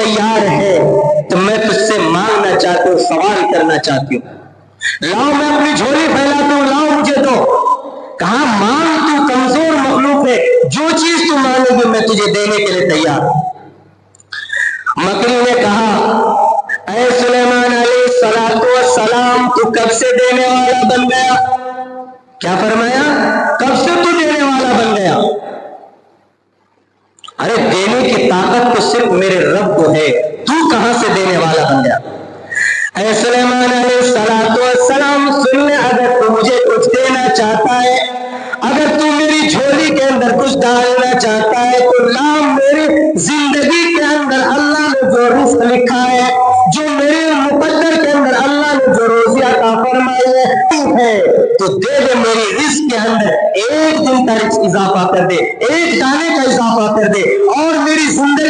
तैयार है तो मैं तुझसे मांगना चाहती हूँ, सवाल करना चाहती हूँ। लाओ, मैं अपनी झोली फैलाती हूँ, लाओ मुझे दो। कहा मांग, तू कमजोर मखलूक है, जो चीज तू मांगेगी मैं तुझे देने के लिए तैयार। मकरी ने कहा, ऐ सुलेमान अलैहिस्सलाम, तू कब से देने वाला बन गया? क्या फरमाया? कब से तू देने वाला बन गया? अरे देने की ताकत तो सिर्फ मेरे रब को है, तू कहां से देने वाला बन गया? ऐ सुलेमान अलैहिस्सलाम, सुन ले, अगर तू मुझे कुछ देना चाहता है, अगर तू मेरी झोली के अंदर कुछ डालना चाहता है तो ला, मेरी जिंदगी के अंदर अल्लाह ने जो रिस्क लिखा है, जो मेरे मुकद्दर के अंदर अल्लाह ने जो रोजी अता फरमाई है, तो दे दे। मेरी रिस्क के अंदर एक दिन का इजाफा कर दे, एक दाने का इजाफा कर दे, और मेरी जिंदगी